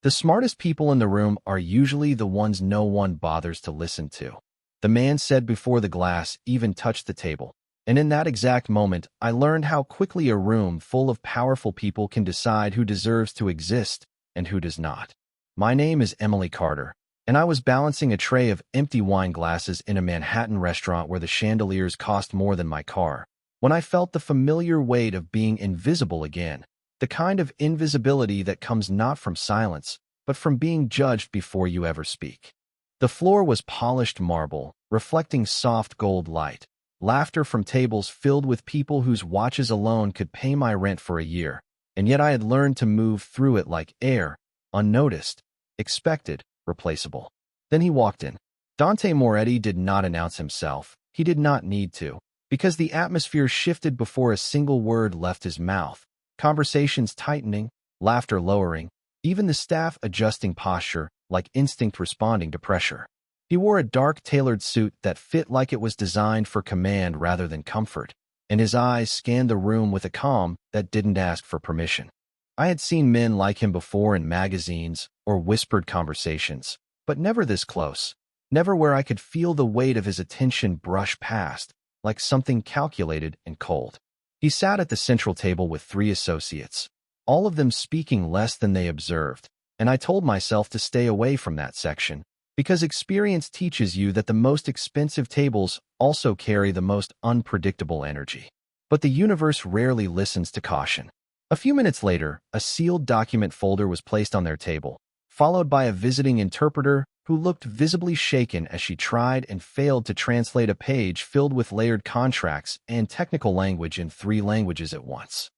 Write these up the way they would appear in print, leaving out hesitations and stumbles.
The smartest people in the room are usually the ones no one bothers to listen to. The man said before the glass even touched the table. And in that exact moment, I learned how quickly a room full of powerful people can decide who deserves to exist and who does not. My name is Emily Carter, and I was balancing a tray of empty wine glasses in a Manhattan restaurant where the chandeliers cost more than my car, when I felt the familiar weight of being invisible again, the kind of invisibility that comes not from silence, but from being judged before you ever speak. The floor was polished marble, reflecting soft gold light. Laughter from tables filled with people whose watches alone could pay my rent for a year, and yet I had learned to move through it like air, unnoticed, expected, replaceable. Then he walked in. Dante Moretti did not announce himself. He did not need to, because the atmosphere shifted before a single word left his mouth, conversations tightening, laughter lowering, even the staff adjusting posture, like instinct responding to pressure. He wore a dark tailored suit that fit like it was designed for command rather than comfort, and his eyes scanned the room with a calm that didn't ask for permission. I had seen men like him before in magazines or whispered conversations, but never this close, never where I could feel the weight of his attention brush past, like something calculated and cold. He sat at the central table with 3 associates, all of them speaking less than they observed, and I told myself to stay away from that section, because experience teaches you that the most expensive tables also carry the most unpredictable energy. But the universe rarely listens to caution. A few minutes later, a sealed document folder was placed on their table, followed by a visiting interpreter who looked visibly shaken as she tried and failed to translate a page filled with layered contracts and technical language in 3 languages at once.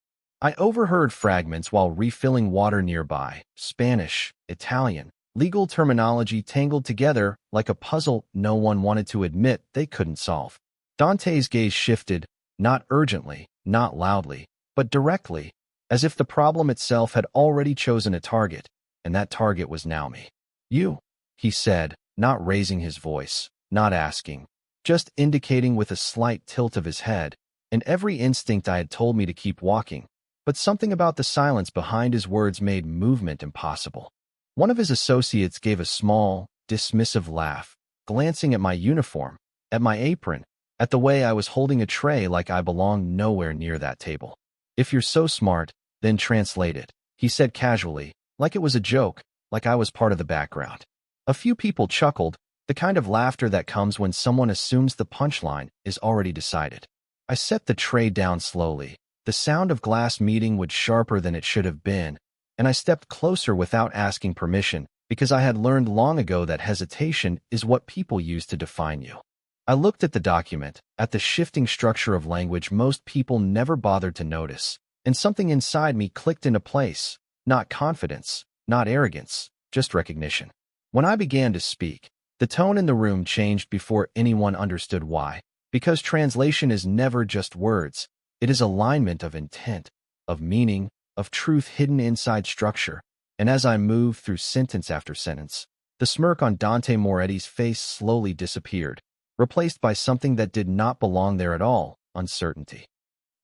I overheard fragments while refilling water nearby, Spanish, Italian, legal terminology tangled together like a puzzle no one wanted to admit they couldn't solve. Dante's gaze shifted, not urgently, not loudly, but directly, as if the problem itself had already chosen a target, and that target was now me. You, he said, not raising his voice, not asking, just indicating with a slight tilt of his head, and every instinct I had told me to keep walking, but something about the silence behind his words made movement impossible. One of his associates gave a small, dismissive laugh, glancing at my uniform, at my apron, at the way I was holding a tray like I belonged nowhere near that table. If you're so smart, then translate it, he said casually, like it was a joke, like I was part of the background. A few people chuckled, the kind of laughter that comes when someone assumes the punchline is already decided. I set the tray down slowly. The sound of glass meeting was sharper than it should have been, and I stepped closer without asking permission, because I had learned long ago that hesitation is what people use to define you. I looked at the document, at the shifting structure of language most people never bothered to notice, and something inside me clicked into place, not confidence, not arrogance, just recognition. When I began to speak, the tone in the room changed before anyone understood why, because translation is never just words. It is alignment of intent, of meaning, of truth hidden inside structure, and as I moved through sentence after sentence, the smirk on Dante Moretti's face slowly disappeared, replaced by something that did not belong there at all, uncertainty.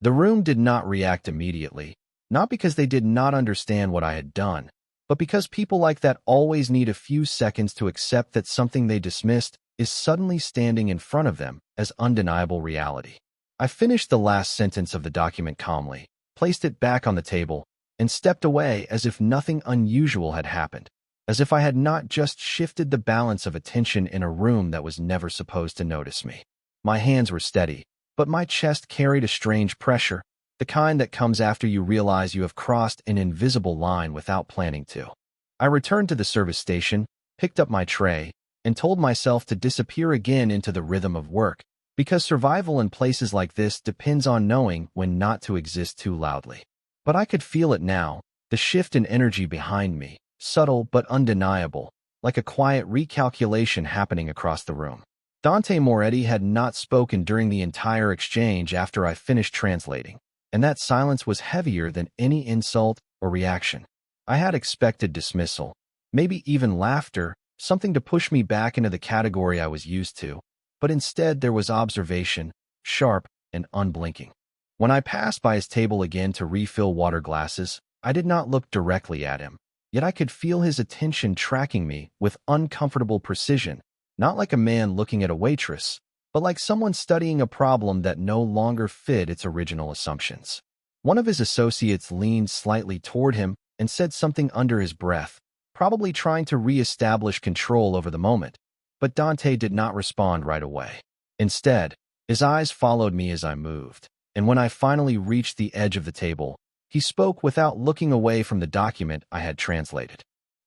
The room did not react immediately, not because they did not understand what I had done, but because people like that always need a few seconds to accept that something they dismissed is suddenly standing in front of them as undeniable reality. I finished the last sentence of the document calmly, placed it back on the table, and stepped away as if nothing unusual had happened, as if I had not just shifted the balance of attention in a room that was never supposed to notice me. My hands were steady, but my chest carried a strange pressure, the kind that comes after you realize you have crossed an invisible line without planning to. I returned to the service station, picked up my tray, and told myself to disappear again into the rhythm of work, because survival in places like this depends on knowing when not to exist too loudly. But I could feel it now, the shift in energy behind me, subtle but undeniable, like a quiet recalculation happening across the room. Dante Moretti had not spoken during the entire exchange after I finished translating, and that silence was heavier than any insult or reaction. I had expected dismissal, maybe even laughter, something to push me back into the category I was used to, but instead there was observation, sharp and unblinking. When I passed by his table again to refill water glasses, I did not look directly at him. yet I could feel his attention tracking me with uncomfortable precision, not like a man looking at a waitress, but like someone studying a problem that no longer fit its original assumptions. One of his associates leaned slightly toward him and said something under his breath, probably trying to re-establish control over the moment, but Dante did not respond right away. Instead, his eyes followed me as I moved, and when I finally reached the edge of the table, he spoke without looking away from the document I had translated.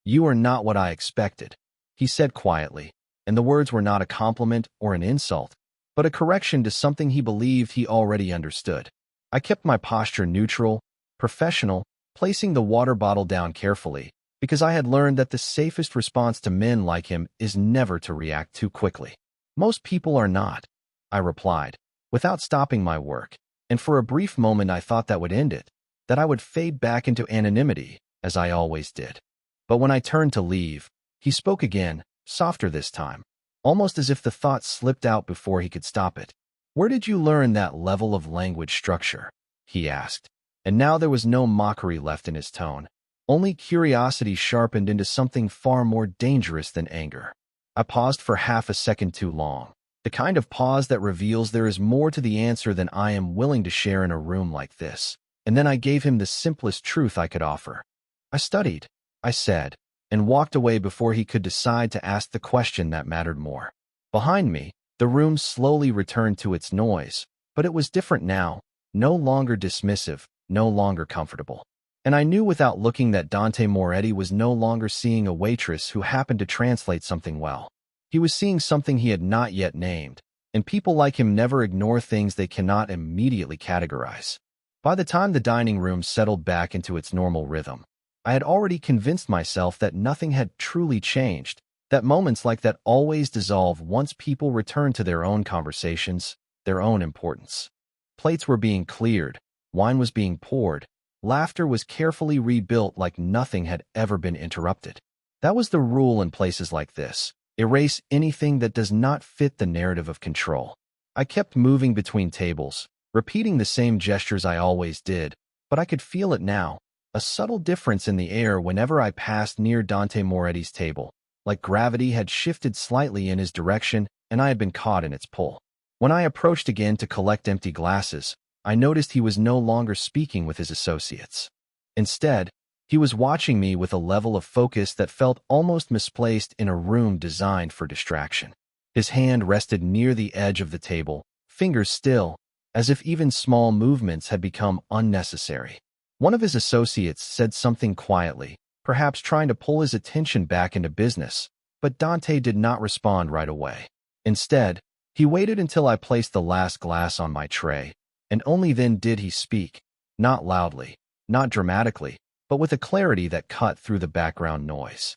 "You are not what I expected," he said quietly, and the words were not a compliment or an insult, but a correction to something he believed he already understood. I kept my posture neutral, professional, placing the water bottle down carefully, because I had learned that the safest response to men like him is never to react too quickly. "Most people are not," I replied, without stopping my work, and for a brief moment I thought that would end it, that I would fade back into anonymity, as I always did. But when I turned to leave, he spoke again, softer this time, almost as if the thought slipped out before he could stop it. "Where did you learn that level of language structure?" he asked, and now there was no mockery left in his tone, only curiosity sharpened into something far more dangerous than anger. I paused for half a second too long, the kind of pause that reveals there is more to the answer than I am willing to share in a room like this, and then I gave him the simplest truth I could offer. "I studied," I said, and walked away before he could decide to ask the question that mattered more. Behind me, the room slowly returned to its noise, but it was different now, no longer dismissive, no longer comfortable. And I knew without looking that Dante Moretti was no longer seeing a waitress who happened to translate something well. He was seeing something he had not yet named, and people like him never ignore things they cannot immediately categorize. By the time the dining room settled back into its normal rhythm, I had already convinced myself that nothing had truly changed, that moments like that always dissolve once people return to their own conversations, their own importance. Plates were being cleared, wine was being poured, laughter was carefully rebuilt like nothing had ever been interrupted. That was the rule in places like this: erase anything that does not fit the narrative of control. I kept moving between tables, repeating the same gestures I always did, but I could feel it now, a subtle difference in the air whenever I passed near Dante Moretti's table, like gravity had shifted slightly in his direction and I had been caught in its pull. When I approached again to collect empty glasses, I noticed he was no longer speaking with his associates. Instead, he was watching me with a level of focus that felt almost misplaced in a room designed for distraction. His hand rested near the edge of the table, fingers still, as if even small movements had become unnecessary. One of his associates said something quietly, perhaps trying to pull his attention back into business, but Dante did not respond right away. Instead, he waited until I placed the last glass on my tray, and only then did he speak, not loudly, not dramatically, but with a clarity that cut through the background noise.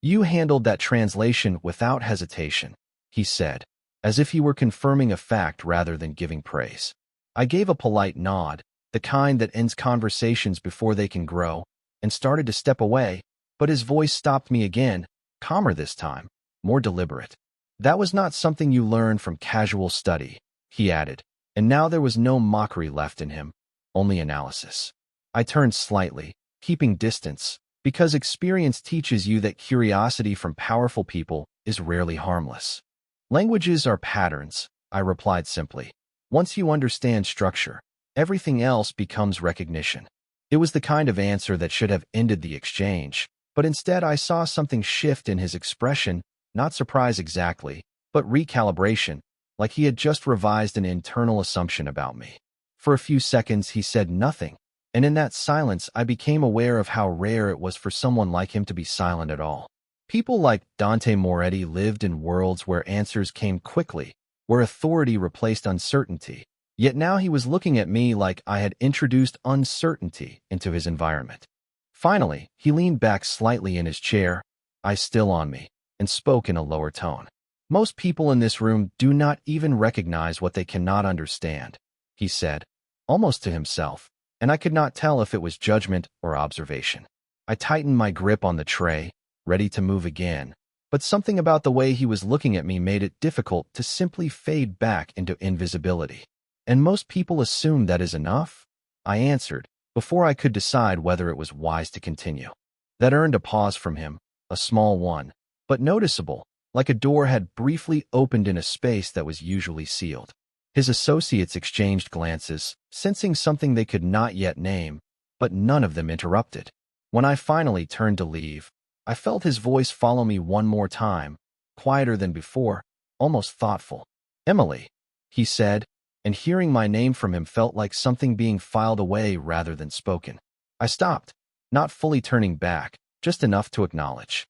"You handled that translation without hesitation," he said, as if he were confirming a fact rather than giving praise. I gave a polite nod, the kind that ends conversations before they can grow, and started to step away, but his voice stopped me again, calmer this time, more deliberate. "That was not something you learned from casual study," he added, and now there was no mockery left in him, only analysis. I turned slightly, keeping distance, because experience teaches you that curiosity from powerful people is rarely harmless. "Languages are patterns," I replied simply. "Once you understand structure, everything else becomes recognition." It was the kind of answer that should have ended the exchange, but instead I saw something shift in his expression, not surprise exactly, but recalibration, like he had just revised an internal assumption about me. For a few seconds he said nothing, and in that silence I became aware of how rare it was for someone like him to be silent at all. People like Dante Moretti lived in worlds where answers came quickly, where authority replaced uncertainty, yet now he was looking at me like I had introduced uncertainty into his environment. Finally, he leaned back slightly in his chair, eyes still on me, and spoke in a lower tone. "Most people in this room do not even recognize what they cannot understand," he said, almost to himself, and I could not tell if it was judgment or observation. I tightened my grip on the tray, ready to move again, but something about the way he was looking at me made it difficult to simply fade back into invisibility. "And most people assume that is enough?" I answered, before I could decide whether it was wise to continue. That earned a pause from him, a small one, but noticeable, like a door had briefly opened in a space that was usually sealed. His associates exchanged glances, sensing something they could not yet name, but none of them interrupted. When I finally turned to leave, I felt his voice follow me one more time, quieter than before, almost thoughtful. "Emily," he said, and hearing my name from him felt like something being filed away rather than spoken. I stopped, not fully turning back, just enough to acknowledge.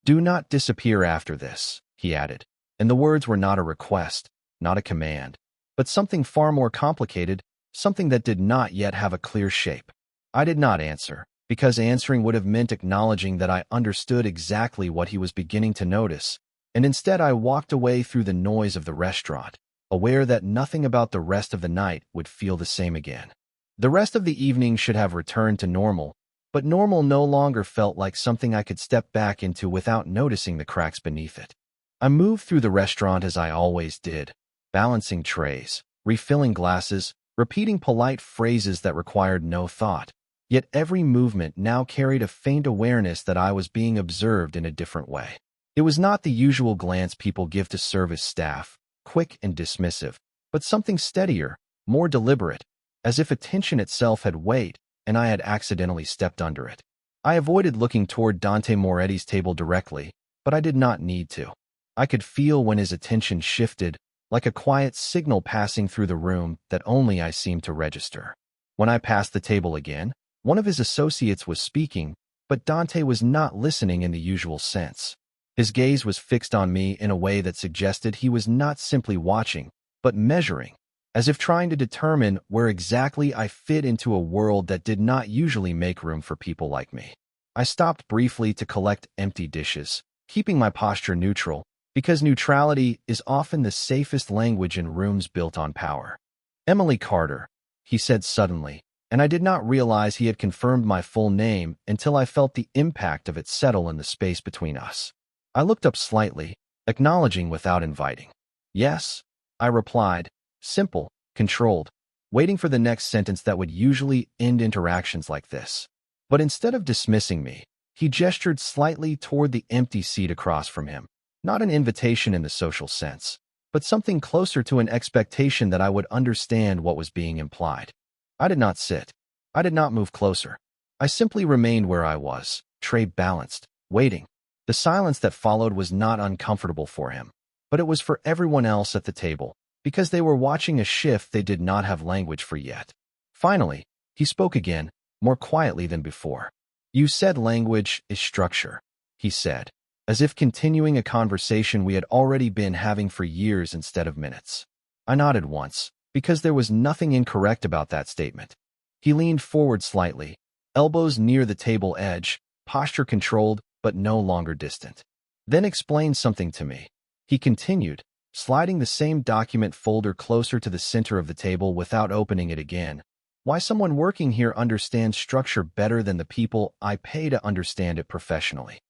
"Do not disappear after this," he added, and the words were not a request, not a command, but something far more complicated, something that did not yet have a clear shape. I did not answer, because answering would have meant acknowledging that I understood exactly what he was beginning to notice, and instead I walked away through the noise of the restaurant, aware that nothing about the rest of the night would feel the same again. The rest of the evening should have returned to normal, but normal no longer felt like something I could step back into without noticing the cracks beneath it. I moved through the restaurant as I always did, balancing trays, refilling glasses, repeating polite phrases that required no thought. Yet every movement now carried a faint awareness that I was being observed in a different way. It was not the usual glance people give to service staff, quick and dismissive, but something steadier, more deliberate, as if attention itself had weight and I had accidentally stepped under it. I avoided looking toward Dante Moretti's table directly, but I did not need to. I could feel when his attention shifted, like a quiet signal passing through the room that only I seemed to register. When I passed the table again, one of his associates was speaking, but Dante was not listening in the usual sense. His gaze was fixed on me in a way that suggested he was not simply watching, but measuring, as if trying to determine where exactly I fit into a world that did not usually make room for people like me. I stopped briefly to collect empty dishes, keeping my posture neutral, because neutrality is often the safest language in rooms built on power. "Emily Carter," he said suddenly, and I did not realize he had confirmed my full name until I felt the impact of it settle in the space between us. I looked up slightly, acknowledging without inviting. "Yes," I replied, simple, controlled, waiting for the next sentence that would usually end interactions like this. But instead of dismissing me, he gestured slightly toward the empty seat across from him, not an invitation in the social sense, but something closer to an expectation that I would understand what was being implied. I did not sit. I did not move closer. I simply remained where I was, tray balanced, waiting. The silence that followed was not uncomfortable for him, but it was for everyone else at the table, because they were watching a shift they did not have language for yet. Finally, he spoke again, more quietly than before. "You said language is structure," he said, as if continuing a conversation we had already been having for years instead of minutes. I nodded once, because there was nothing incorrect about that statement. He leaned forward slightly, elbows near the table edge, posture controlled but no longer distant. "Then explain something to me," he continued, sliding the same document folder closer to the center of the table without opening it again. "Why someone working here understands structure better than the people I pay to understand it professionally."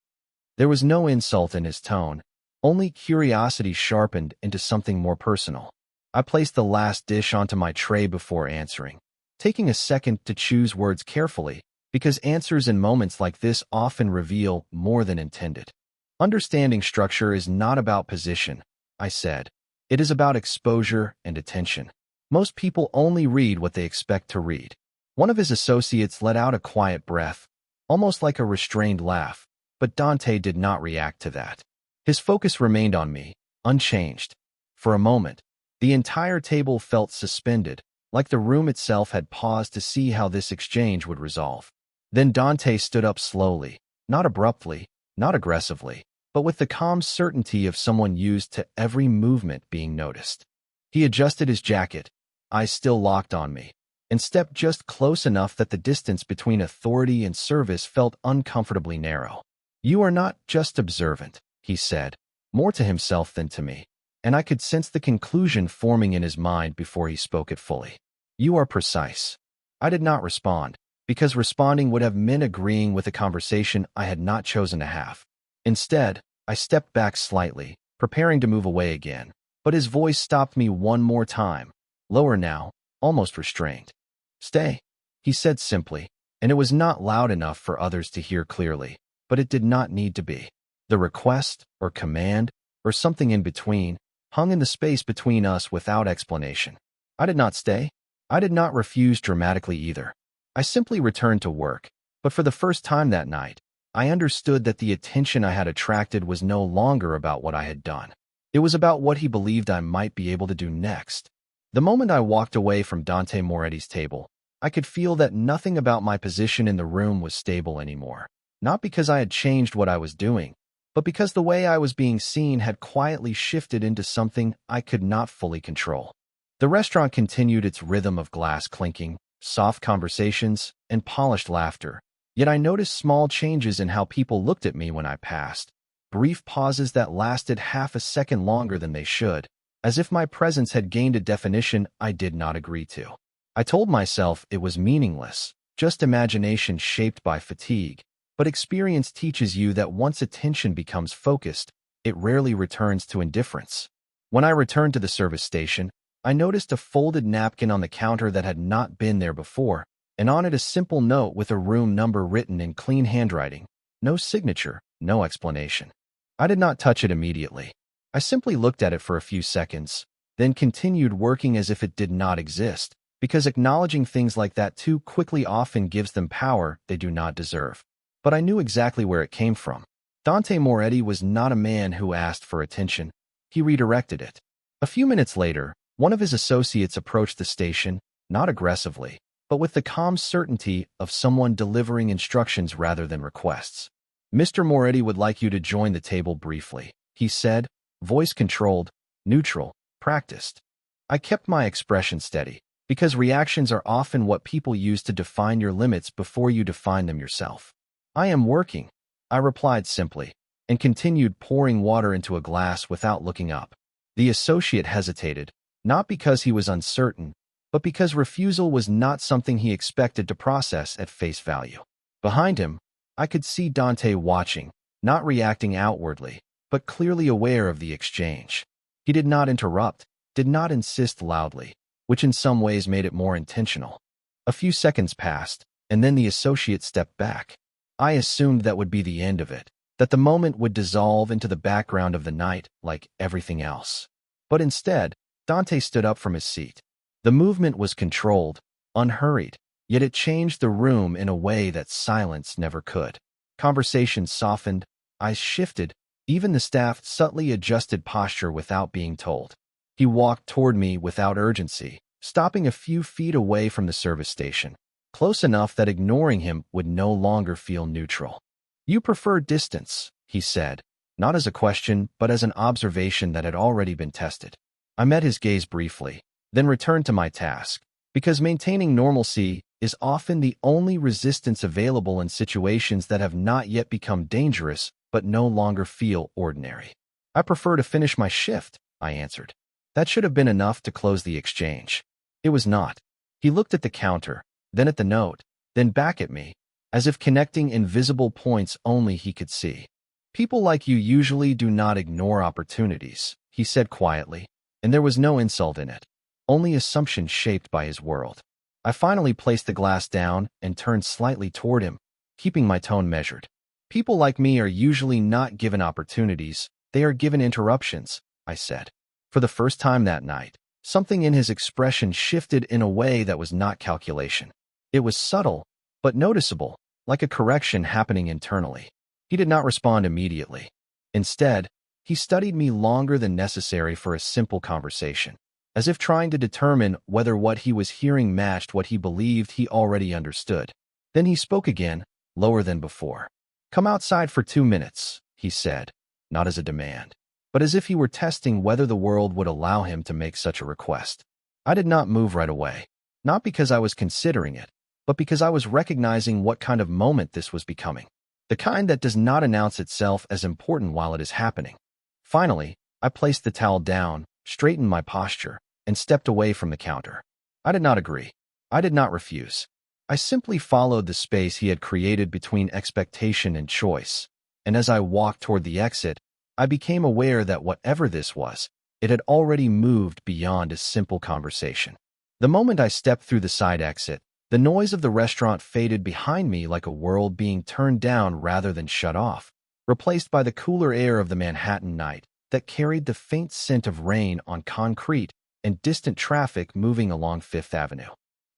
There was no insult in his tone, only curiosity sharpened into something more personal. I placed the last dish onto my tray before answering, taking a second to choose words carefully, because answers in moments like this often reveal more than intended. "Understanding structure is not about position," I said. "It is about exposure and attention. Most people only read what they expect to read." One of his associates let out a quiet breath, almost like a restrained laugh, but Dante did not react to that. His focus remained on me, unchanged. For a moment, the entire table felt suspended, like the room itself had paused to see how this exchange would resolve. Then Dante stood up slowly, not abruptly, not aggressively, but with the calm certainty of someone used to every movement being noticed. He adjusted his jacket, eyes still locked on me, and stepped just close enough that the distance between authority and service felt uncomfortably narrow. "You are not just observant," he said, more to himself than to me, and I could sense the conclusion forming in his mind before he spoke it fully. "You are precise." I did not respond, because responding would have meant agreeing with a conversation I had not chosen to have. Instead, I stepped back slightly, preparing to move away again, but his voice stopped me one more time, lower now, almost restrained. "Stay," he said simply, and it was not loud enough for others to hear clearly. but it did not need to be. The request, or command, or something in between, hung in the space between us without explanation. I did not stay. I did not refuse dramatically either. I simply returned to work, but for the first time that night, I understood that the attention I had attracted was no longer about what I had done. It was about what he believed I might be able to do next. The moment I walked away from Dante Moretti's table, I could feel that nothing about my position in the room was stable anymore. Not because I had changed what I was doing, but because the way I was being seen had quietly shifted into something I could not fully control. The restaurant continued its rhythm of glass clinking, soft conversations, and polished laughter, yet I noticed small changes in how people looked at me when I passed. Brief pauses that lasted half a second longer than they should, as if my presence had gained a definition I did not agree to. I told myself it was meaningless, just imagination shaped by fatigue, but experience teaches you that once attention becomes focused, it rarely returns to indifference. When I returned to the service station, I noticed a folded napkin on the counter that had not been there before, and on it a simple note with a room number written in clean handwriting. No signature, no explanation. I did not touch it immediately. I simply looked at it for a few seconds, then continued working as if it did not exist, because acknowledging things like that too quickly often gives them power they do not deserve. But I knew exactly where it came from. Dante Moretti was not a man who asked for attention. He redirected it. A few minutes later, one of his associates approached the station, not aggressively, but with the calm certainty of someone delivering instructions rather than requests. "Mr. Moretti would like you to join the table briefly," he said, voice controlled, neutral, practiced. I kept my expression steady, because reactions are often what people use to define your limits before you define them yourself. "I am working," I replied simply, and continued pouring water into a glass without looking up. The associate hesitated, not because he was uncertain, but because refusal was not something he expected to process at face value. Behind him, I could see Dante watching, not reacting outwardly, but clearly aware of the exchange. He did not interrupt, did not insist loudly, which in some ways made it more intentional. A few seconds passed, and then the associate stepped back. I assumed that would be the end of it, that the moment would dissolve into the background of the night like everything else. But instead, Dante stood up from his seat. The movement was controlled, unhurried, yet it changed the room in a way that silence never could. Conversations softened, eyes shifted, even the staff subtly adjusted posture without being told. He walked toward me without urgency, stopping a few feet away from the service station, close enough that ignoring him would no longer feel neutral. "You prefer distance," he said, not as a question, but as an observation that had already been tested. I met his gaze briefly, then returned to my task, because maintaining normalcy is often the only resistance available in situations that have not yet become dangerous but no longer feel ordinary. "I prefer to finish my shift," I answered. That should have been enough to close the exchange. It was not. He looked at the counter, then at the note, then back at me, as if connecting invisible points only he could see. "People like you usually do not ignore opportunities," he said quietly, and there was no insult in it, only assumption shaped by his world. I finally placed the glass down and turned slightly toward him, keeping my tone measured. "People like me are usually not given opportunities, they are given interruptions," I said. For the first time that night, something in his expression shifted in a way that was not calculation. It was subtle, but noticeable, like a correction happening internally. He did not respond immediately. Instead, he studied me longer than necessary for a simple conversation, as if trying to determine whether what he was hearing matched what he believed he already understood. Then he spoke again, lower than before. "Come outside for 2 minutes," he said, not as a demand, but as if he were testing whether the world would allow him to make such a request. I did not move right away, not because I was considering it, but because I was recognizing what kind of moment this was becoming. The kind that does not announce itself as important while it is happening. Finally, I placed the towel down, straightened my posture, and stepped away from the counter. I did not agree. I did not refuse. I simply followed the space he had created between expectation and choice, and as I walked toward the exit, I became aware that whatever this was, it had already moved beyond a simple conversation. The moment I stepped through the side exit, The noise of the restaurant faded behind me like a world being turned down rather than shut off, replaced by the cooler air of the Manhattan night that carried the faint scent of rain on concrete and distant traffic moving along Fifth Avenue.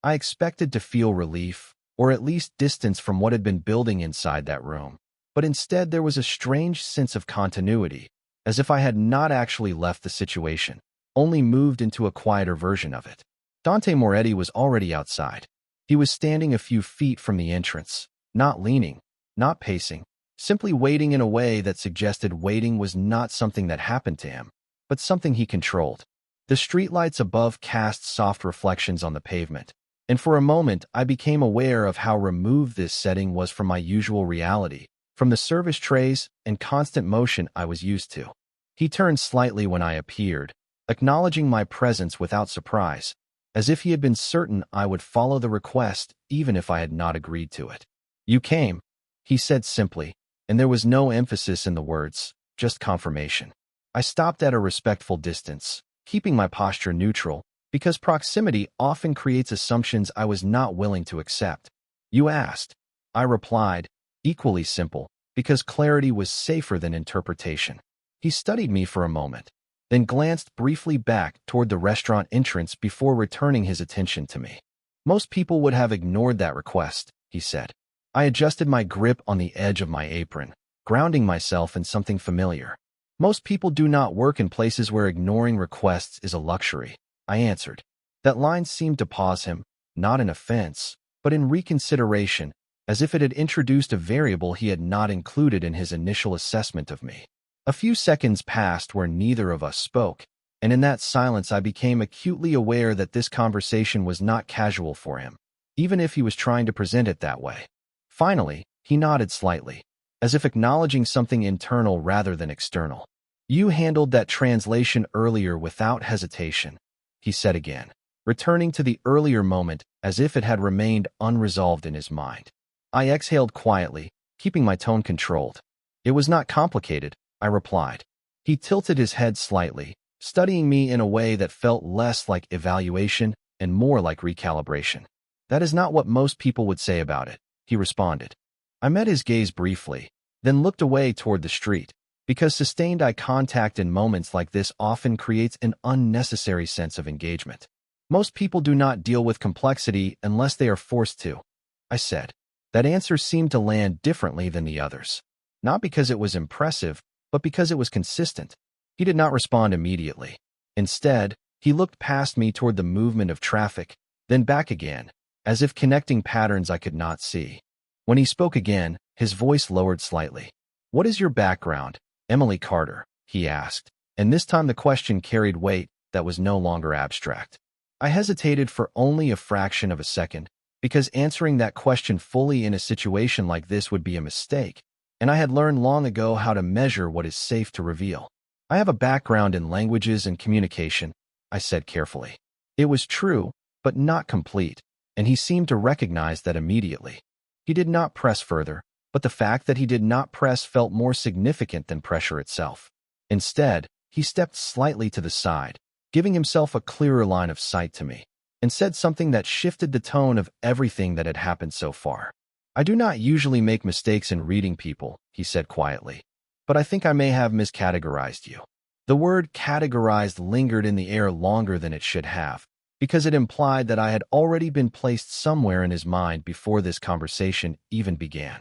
I expected to feel relief, or at least distance from what had been building inside that room, but instead there was a strange sense of continuity, as if I had not actually left the situation, only moved into a quieter version of it. Dante Moretti was already outside. He was standing a few feet from the entrance, not leaning, not pacing, simply waiting in a way that suggested waiting was not something that happened to him, but something he controlled. The streetlights above cast soft reflections on the pavement, and for a moment I became aware of how removed this setting was from my usual reality, from the service trays and constant motion I was used to. He turned slightly when I appeared, acknowledging my presence without surprise, as if he had been certain I would follow the request even if I had not agreed to it. "You came," he said simply, and there was no emphasis in the words, just confirmation. I stopped at a respectful distance, keeping my posture neutral, because proximity often creates assumptions I was not willing to accept. "You asked," I replied, equally simple, because clarity was safer than interpretation. He studied me for a moment, then glanced briefly back toward the restaurant entrance before returning his attention to me. "Most people would have ignored that request," he said. I adjusted my grip on the edge of my apron, grounding myself in something familiar. "Most people do not work in places where ignoring requests is a luxury," I answered. That line seemed to pause him, not in offense, but in reconsideration, as if it had introduced a variable he had not included in his initial assessment of me. A few seconds passed where neither of us spoke, and in that silence I became acutely aware that this conversation was not casual for him, even if he was trying to present it that way. Finally, he nodded slightly, as if acknowledging something internal rather than external. "You handled that translation earlier without hesitation," he said again, returning to the earlier moment as if it had remained unresolved in his mind. I exhaled quietly, keeping my tone controlled. "It was not complicated," I replied. He tilted his head slightly, studying me in a way that felt less like evaluation and more like recalibration. "That is not what most people would say about it," he responded. I met his gaze briefly, then looked away toward the street, because sustained eye contact in moments like this often creates an unnecessary sense of engagement. "Most people do not deal with complexity unless they are forced to," I said. That answer seemed to land differently than the others, not because it was impressive, but because it was consistent. He did not respond immediately. Instead, he looked past me toward the movement of traffic, then back again, as if connecting patterns I could not see. When he spoke again, his voice lowered slightly. "What is your background, Emily Carter?" he asked, and this time the question carried weight that was no longer abstract. I hesitated for only a fraction of a second, because answering that question fully in a situation like this would be a mistake, and I had learned long ago how to measure what is safe to reveal. "I have a background in languages and communication," I said carefully. It was true, but not complete, and he seemed to recognize that immediately. He did not press further, but the fact that he did not press felt more significant than pressure itself. Instead, he stepped slightly to the side, giving himself a clearer line of sight to me, and said something that shifted the tone of everything that had happened so far. "I do not usually make mistakes in reading people," he said quietly, "but I think I may have miscategorized you." The word categorized lingered in the air longer than it should have, because it implied that I had already been placed somewhere in his mind before this conversation even began.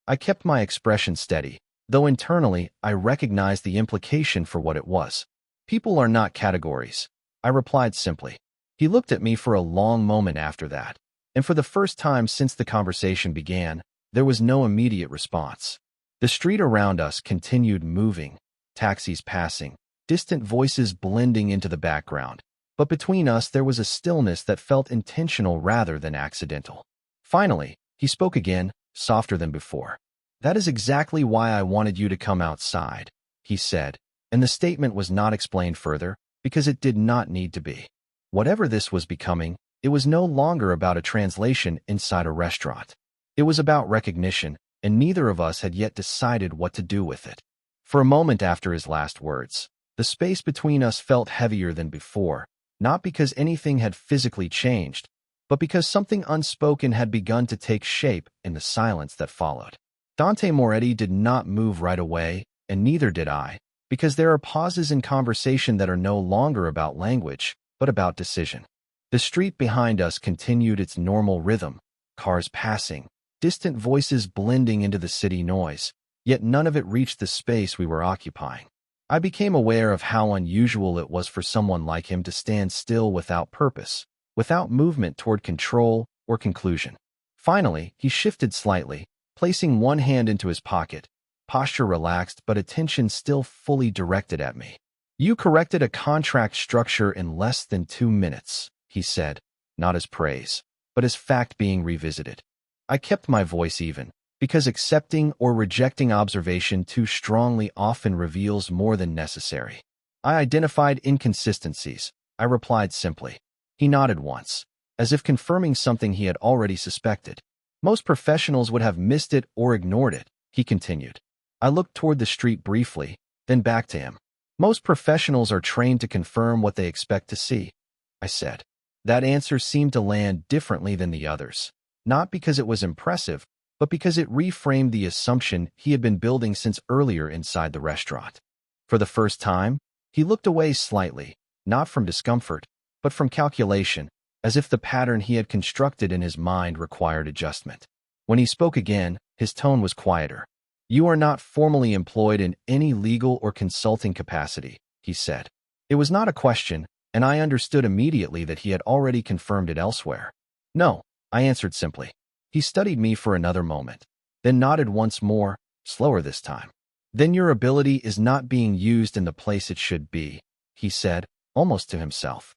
I kept my expression steady, though internally I recognized the implication for what it was. "People are not categories," I replied simply. He looked at me for a long moment after that, and for the first time since the conversation began, there was no immediate response. The street around us continued moving, taxis passing, distant voices blending into the background, but between us there was a stillness that felt intentional rather than accidental. Finally, he spoke again, softer than before. "That is exactly why I wanted you to come outside," he said, and the statement was not explained further, because it did not need to be. Whatever this was becoming, it was no longer about a translation inside a restaurant. It was about recognition, and neither of us had yet decided what to do with it. For a moment after his last words, the space between us felt heavier than before, not because anything had physically changed, but because something unspoken had begun to take shape in the silence that followed. Dante Moretti did not move right away, and neither did I, because there are pauses in conversation that are no longer about language, but about decision. The street behind us continued its normal rhythm, cars passing, distant voices blending into the city noise, yet none of it reached the space we were occupying. I became aware of how unusual it was for someone like him to stand still without purpose, without movement toward control or conclusion. Finally, he shifted slightly, placing one hand into his pocket, posture relaxed but attention still fully directed at me. "You corrected a contract structure in less than 2 minutes," he said, not as praise, but as fact being revisited. I kept my voice even, because accepting or rejecting observation too strongly often reveals more than necessary. "I identified inconsistencies," I replied simply. He nodded once, as if confirming something he had already suspected. "Most professionals would have missed it or ignored it," he continued. I looked toward the street briefly, then back to him. "Most professionals are trained to confirm what they expect to see," I said. That answer seemed to land differently than the others, not because it was impressive, but because it reframed the assumption he had been building since earlier inside the restaurant. For the first time, he looked away slightly, not from discomfort, but from calculation, as if the pattern he had constructed in his mind required adjustment. When he spoke again, his tone was quieter. "You are not formally employed in any legal or consulting capacity," he said. It was not a question, and I understood immediately that he had already confirmed it elsewhere. "No," I answered simply. He studied me for another moment, then nodded once more, slower this time. "Then your ability is not being used in the place it should be," he said, almost to himself.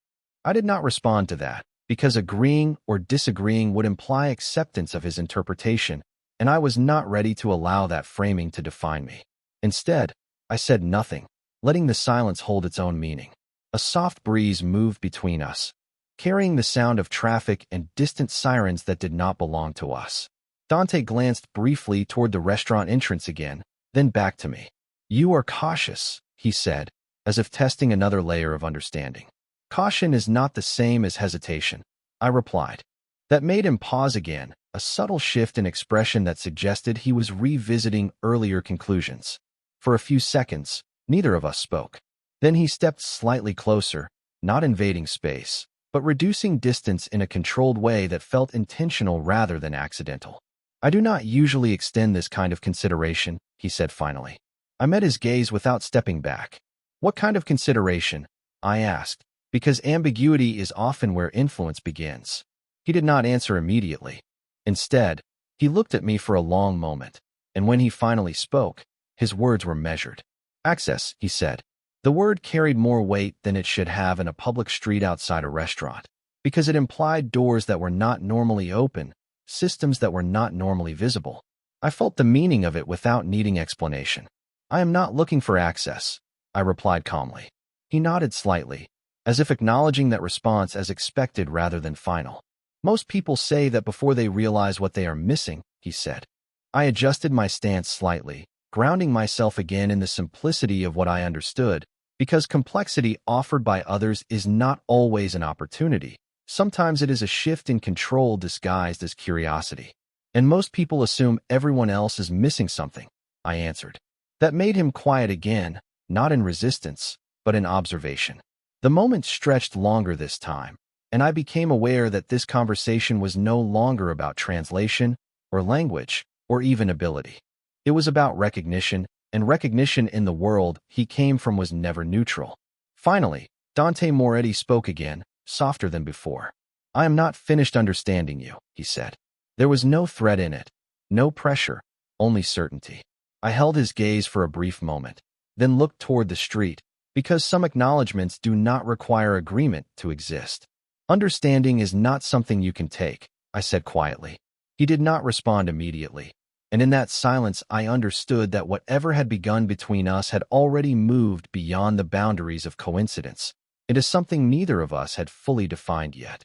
I did not respond to that, because agreeing or disagreeing would imply acceptance of his interpretation, and I was not ready to allow that framing to define me. Instead, I said nothing, letting the silence hold its own meaning. A soft breeze moved between us, carrying the sound of traffic and distant sirens that did not belong to us. Dante glanced briefly toward the restaurant entrance again, then back to me. "You are cautious," he said, as if testing another layer of understanding. "Caution is not the same as hesitation," I replied. That made him pause again, a subtle shift in expression that suggested he was revisiting earlier conclusions. For a few seconds, neither of us spoke. Then he stepped slightly closer, not invading space, but reducing distance in a controlled way that felt intentional rather than accidental. "I do not usually extend this kind of consideration," he said finally. I met his gaze without stepping back. "What kind of consideration?" I asked, because ambiguity is often where influence begins. He did not answer immediately. Instead, he looked at me for a long moment, and when he finally spoke, his words were measured. "Access," he said. The word carried more weight than it should have in a public street outside a restaurant, because it implied doors that were not normally open, systems that were not normally visible. I felt the meaning of it without needing explanation. "I am not looking for access," I replied calmly. He nodded slightly, as if acknowledging that response as expected rather than final. "Most people say that before they realize what they are missing," he said. I adjusted my stance slightly, grounding myself again in the simplicity of what I understood, because complexity offered by others is not always an opportunity. Sometimes it is a shift in control disguised as curiosity. "And most people assume everyone else is missing something," I answered. That made him quiet again, not in resistance, but in observation. The moment stretched longer this time, and I became aware that this conversation was no longer about translation, or language, or even ability. It was about recognition, and recognition in the world he came from was never neutral. Finally, Dante Moretti spoke again, softer than before. "I am not finished understanding you," he said. There was no threat in it, no pressure, only certainty. I held his gaze for a brief moment, then looked toward the street, because some acknowledgments do not require agreement to exist. "Understanding is not something you can take," I said quietly. He did not respond immediately, and in that silence I understood that whatever had begun between us had already moved beyond the boundaries of coincidence. It is something neither of us had fully defined yet.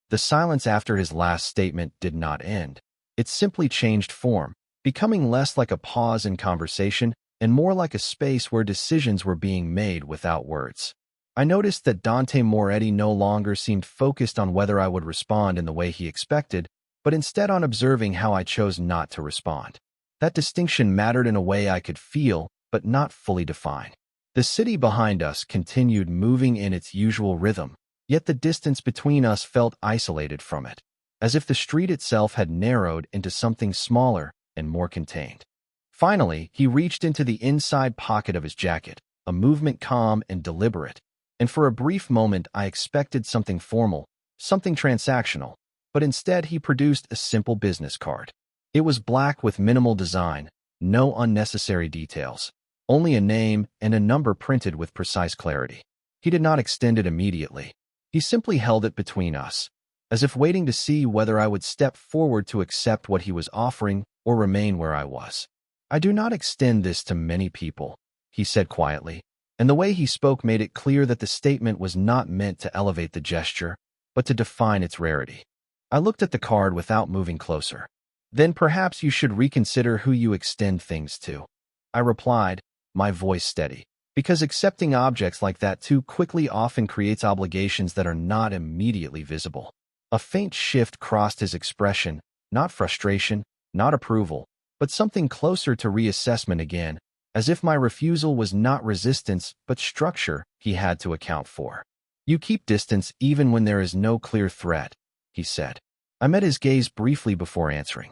The silence after his last statement did not end. It simply changed form, becoming less like a pause in conversation and more like a space where decisions were being made without words. I noticed that Dante Moretti no longer seemed focused on whether I would respond in the way he expected, but instead on observing how I chose not to respond. That distinction mattered in a way I could feel, but not fully define. The city behind us continued moving in its usual rhythm, yet the distance between us felt isolated from it, as if the street itself had narrowed into something smaller and more contained. Finally, he reached into the inside pocket of his jacket, a movement calm and deliberate, and for a brief moment I expected something formal, something transactional, but instead he produced a simple business card. It was black with minimal design, no unnecessary details, only a name and a number printed with precise clarity. He did not extend it immediately. He simply held it between us, as if waiting to see whether I would step forward to accept what he was offering or remain where I was. "I do not extend this to many people," he said quietly, and the way he spoke made it clear that the statement was not meant to elevate the gesture, but to define its rarity. I looked at the card without moving closer. "Then perhaps you should reconsider who you extend things to," I replied, my voice steady, because accepting objects like that too quickly often creates obligations that are not immediately visible. A faint shift crossed his expression, not frustration, not approval, but something closer to reassessment again, as if my refusal was not resistance but structure he had to account for. "You keep distance even when there is no clear threat," he said. I met his gaze briefly before answering.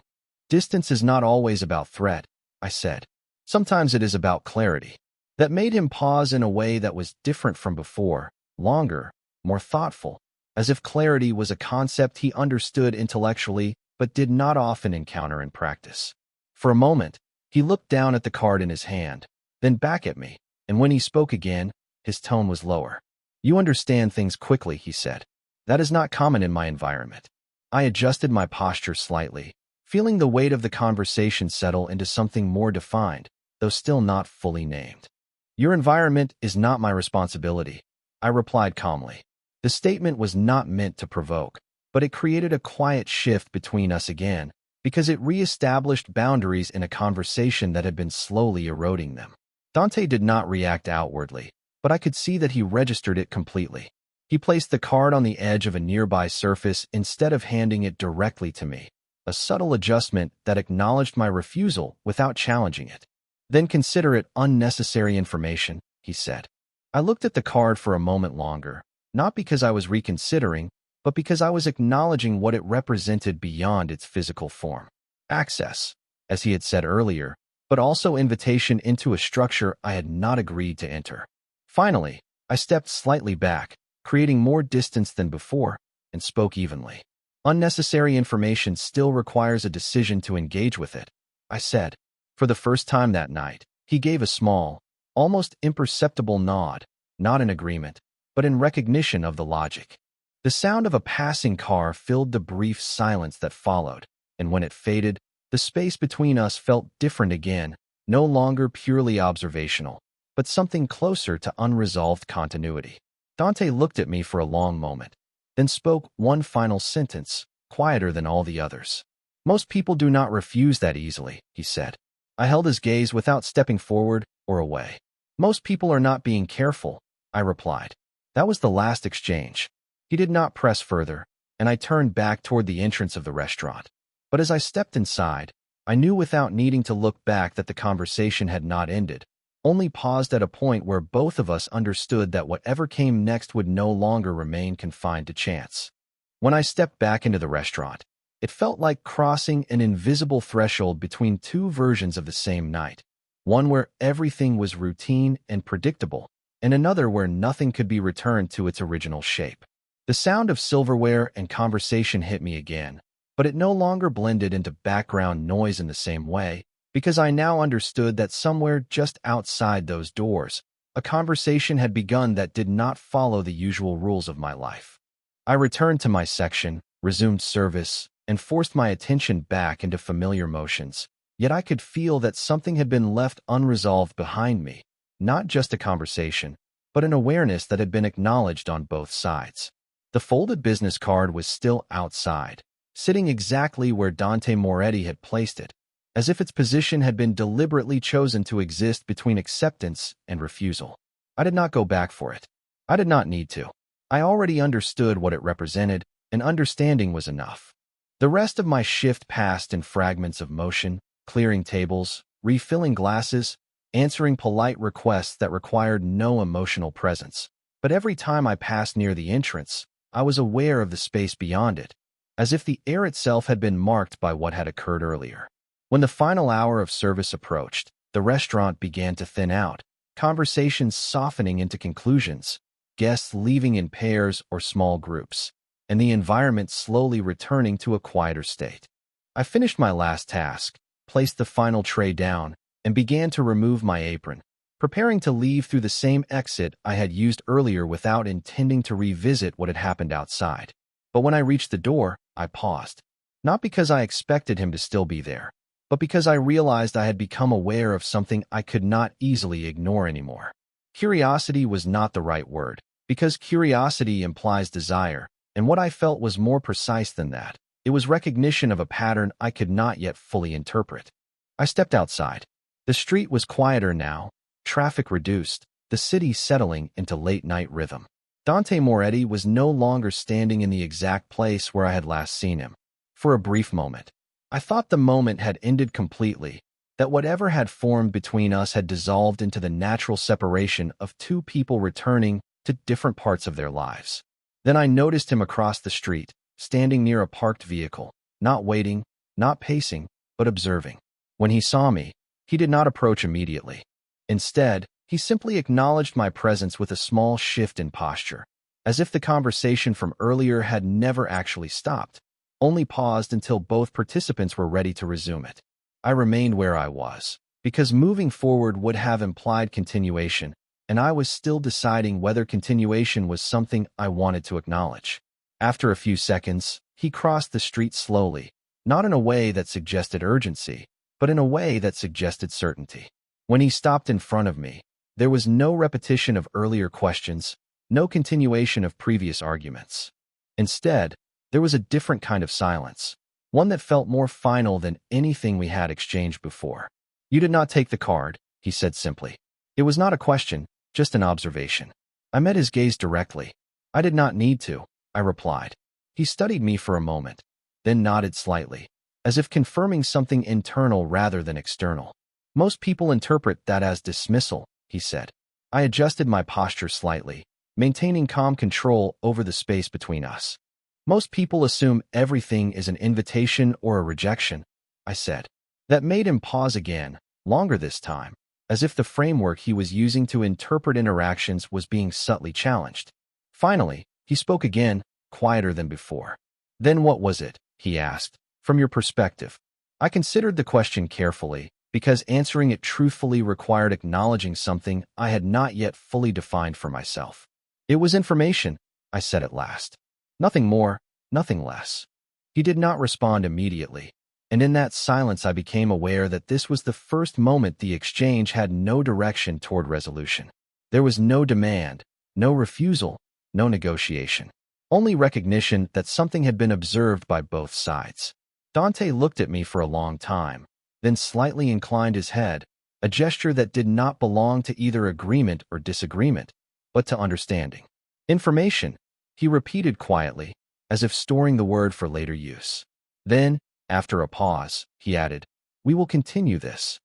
"Distance is not always about threat," I said. "Sometimes it is about clarity." That made him pause in a way that was different from before, longer, more thoughtful, as if clarity was a concept he understood intellectually but did not often encounter in practice. For a moment, he looked down at the card in his hand, then back at me, and when he spoke again, his tone was lower. "You understand things quickly," he said. "That is not common in my environment." I adjusted my posture slightly, feeling the weight of the conversation settle into something more defined, though still not fully named. "Your environment is not my responsibility," I replied calmly. The statement was not meant to provoke, but it created a quiet shift between us again, because it re-established boundaries in a conversation that had been slowly eroding them. Dante did not react outwardly, but I could see that he registered it completely. He placed the card on the edge of a nearby surface instead of handing it directly to me, a subtle adjustment that acknowledged my refusal without challenging it. "Then consider it unnecessary information," he said. I looked at the card for a moment longer, not because I was reconsidering, but because I was acknowledging what it represented beyond its physical form. Access, as he had said earlier, but also invitation into a structure I had not agreed to enter. Finally, I stepped slightly back, creating more distance than before, and spoke evenly. "Unnecessary information still requires a decision to engage with it," I said. For the first time that night, he gave a small, almost imperceptible nod, not in agreement, but in recognition of the logic. The sound of a passing car filled the brief silence that followed, and when it faded, the space between us felt different again, no longer purely observational, but something closer to unresolved continuity. Dante looked at me for a long moment, then spoke one final sentence, quieter than all the others. "Most people do not refuse that easily," he said. I held his gaze without stepping forward or away. "Most people are not being careful," I replied. That was the last exchange. He did not press further, and I turned back toward the entrance of the restaurant. But as I stepped inside, I knew without needing to look back that the conversation had not ended, only paused at a point where both of us understood that whatever came next would no longer remain confined to chance. When I stepped back into the restaurant, it felt like crossing an invisible threshold between two versions of the same night, one where everything was routine and predictable, and another where nothing could be returned to its original shape. The sound of silverware and conversation hit me again, but it no longer blended into background noise in the same way, because I now understood that somewhere just outside those doors, a conversation had begun that did not follow the usual rules of my life. I returned to my section, resumed service, and forced my attention back into familiar motions, yet I could feel that something had been left unresolved behind me, not just a conversation, but an awareness that had been acknowledged on both sides. The folded business card was still outside, sitting exactly where Dante Moretti had placed it, as if its position had been deliberately chosen to exist between acceptance and refusal. I did not go back for it. I did not need to. I already understood what it represented, and understanding was enough. The rest of my shift passed in fragments of motion, clearing tables, refilling glasses, answering polite requests that required no emotional presence. But every time I passed near the entrance, I was aware of the space beyond it, as if the air itself had been marked by what had occurred earlier. When the final hour of service approached, the restaurant began to thin out, conversations softening into conclusions, guests leaving in pairs or small groups, and the environment slowly returning to a quieter state. I finished my last task, placed the final tray down, and began to remove my apron, preparing to leave through the same exit I had used earlier without intending to revisit what had happened outside. But when I reached the door, I paused. Not because I expected him to still be there, but because I realized I had become aware of something I could not easily ignore anymore. Curiosity was not the right word, because curiosity implies desire, and what I felt was more precise than that. It was recognition of a pattern I could not yet fully interpret. I stepped outside. The street was quieter now, traffic reduced, the city settling into late-night rhythm. Dante Moretti was no longer standing in the exact place where I had last seen him. For a brief moment, I thought the moment had ended completely, that whatever had formed between us had dissolved into the natural separation of two people returning to different parts of their lives. Then I noticed him across the street, standing near a parked vehicle, not waiting, not pacing, but observing. When he saw me, he did not approach immediately. Instead, he simply acknowledged my presence with a small shift in posture, as if the conversation from earlier had never actually stopped, only paused until both participants were ready to resume it. I remained where I was, because moving forward would have implied continuation, and I was still deciding whether continuation was something I wanted to acknowledge. After a few seconds, he crossed the street slowly, not in a way that suggested urgency, but in a way that suggested certainty. When he stopped in front of me, there was no repetition of earlier questions, no continuation of previous arguments. Instead, there was a different kind of silence, one that felt more final than anything we had exchanged before. "You did not take the card," he said simply. It was not a question, just an observation. I met his gaze directly. "I did not need to," I replied. He studied me for a moment, then nodded slightly, as if confirming something internal rather than external. "Most people interpret that as dismissal," he said. I adjusted my posture slightly, maintaining calm control over the space between us. "Most people assume everything is an invitation or a rejection," I said. That made him pause again, longer this time, as if the framework he was using to interpret interactions was being subtly challenged. Finally, he spoke again, quieter than before. "Then what was it?" he asked, "from your perspective?" I considered the question carefully, because answering it truthfully required acknowledging something I had not yet fully defined for myself. "It was information," I said at last. "Nothing more, nothing less." He did not respond immediately, and in that silence I became aware that this was the first moment the exchange had no direction toward resolution. There was no demand, no refusal, no negotiation. Only recognition that something had been observed by both sides. Dante looked at me for a long time, then slightly inclined his head, a gesture that did not belong to either agreement or disagreement, but to understanding. "Information," he repeated quietly, as if storing the word for later use. Then, after a pause, he added, "We will continue this."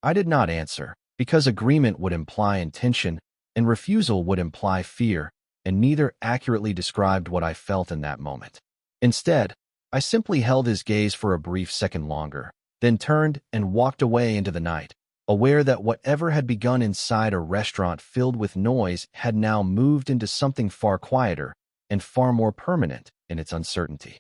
I did not answer, because agreement would imply intention, and refusal would imply fear, and neither accurately described what I felt in that moment. Instead, I simply held his gaze for a brief second longer, then turned and walked away into the night, aware that whatever had begun inside a restaurant filled with noise had now moved into something far quieter and far more permanent in its uncertainty.